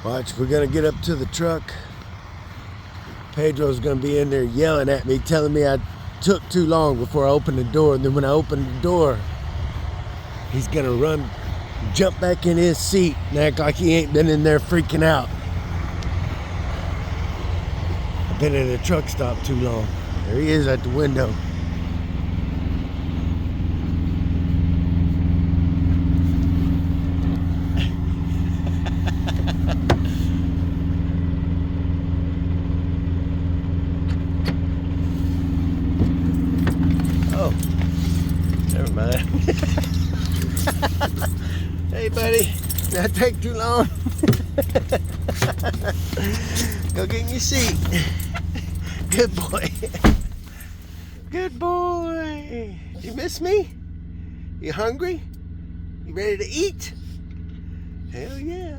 Watch, we're gonna get up to the truck. Pedro's gonna be in there yelling at me, telling me I took too long before I opened the door. And then when I open the door, he's gonna jump back in his seat and act like he ain't been in there freaking out. I've been at a truck stop too long. There he is at the window. Oh, never mind. Hey, buddy, did that take too long? Go get in your seat. Good boy. Good boy. You miss me? You hungry? You ready to eat? Hell yeah.